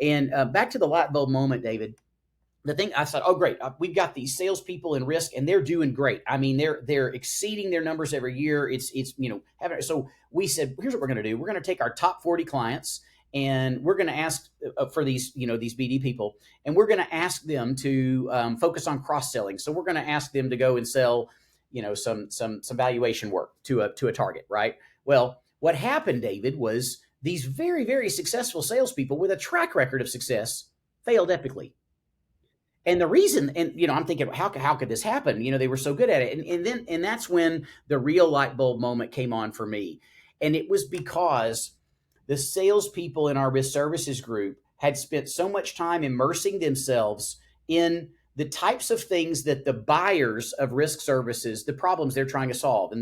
And back to the light bulb moment, David. The thing I thought, oh great, we've got these salespeople in risk, and they're doing great. I mean, they're exceeding their numbers every year. It's so we said, here's what we're going to do. We're going to take our top 40 clients, and we're going to ask for these these BD people, and we're going to ask them to focus on cross selling. So we're going to ask them to go and sell some valuation work to a target, right? Well, what happened, David, was these very, very successful salespeople with a track record of success failed epically. And the reason, and I'm thinking, how could this happen? They were so good at it, and that's when the real light bulb moment came on for me, and it was because the salespeople in our risk services group had spent so much time immersing themselves in the types of things that the buyers of risk services, the problems they're trying to solve,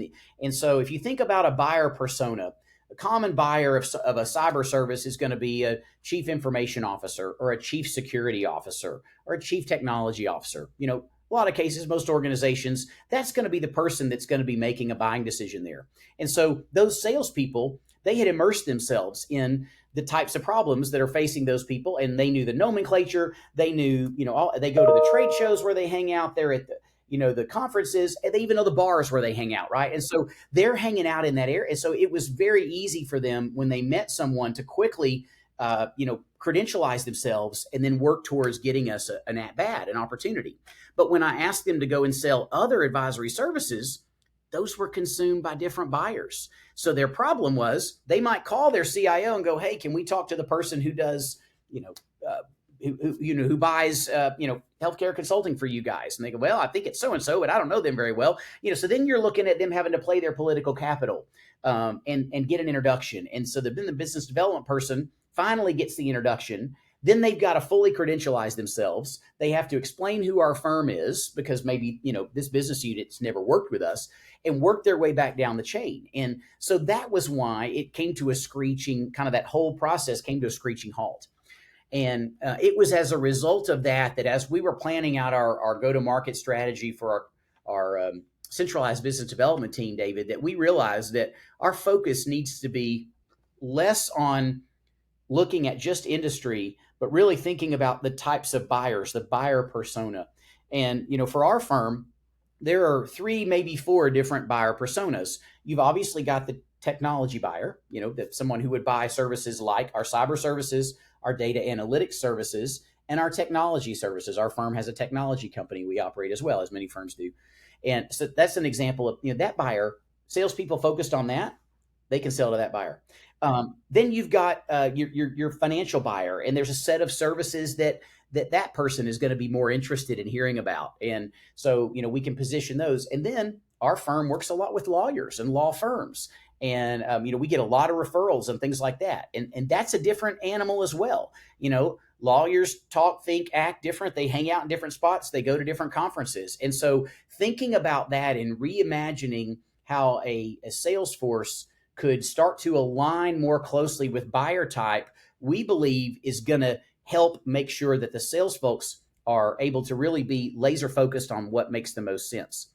and so if you think about a buyer persona, a common buyer of a cyber service is going to be a chief information officer or a chief security officer or a chief technology officer. A lot of cases, most organizations, that's going to be the person that's going to be making a buying decision there. And so those salespeople, they had immersed themselves in the types of problems that are facing those people, and they knew the nomenclature. They knew, they go to the trade shows where they hang out. They're at the conferences, and they even know the bars where they hang out, right? And so they're hanging out in that area. And so it was very easy for them when they met someone to quickly, credentialize themselves and then work towards getting us an at-bat, an opportunity. But when I asked them to go and sell other advisory services, those were consumed by different buyers. So their problem was they might call their CIO and go, hey, can we talk to the person who does, who buys, healthcare consulting for you guys? And they go, well, I think it's so-and-so, but I don't know them very well. So then you're looking at them having to play their political capital, and get an introduction. And so then the business development person finally gets the introduction. Then they've got to fully credentialize themselves. They have to explain who our firm is, because maybe, this business unit's never worked with us, and work their way back down the chain. And so that was why it came to a screeching, kind of that whole process came to a screeching halt. And it was as a result of that as we were planning out our go-to-market strategy for our centralized business development team, David, that we realized that our focus needs to be less on looking at just industry, but really thinking about the types of buyers, the buyer persona. And, for our firm, there are 3, maybe 4 different buyer personas. You've obviously got the technology buyer, that someone who would buy services like our cyber services, our data analytics services, and our technology services. Our firm has a technology company we operate as well, as many firms do. And so that's an example of, that buyer. Salespeople focused on that, they can sell to that buyer. Then you've got your financial buyer, and there's a set of services that person is going to be more interested in hearing about. And so, we can position those. And then our firm works a lot with lawyers and law firms. And, we get a lot of referrals and things like that. And that's a different animal as well. Lawyers talk, think, act different. They hang out in different spots. They go to different conferences. And so thinking about that and reimagining how a sales force could start to align more closely with buyer type, we believe is going to help make sure that the sales folks are able to really be laser focused on what makes the most sense.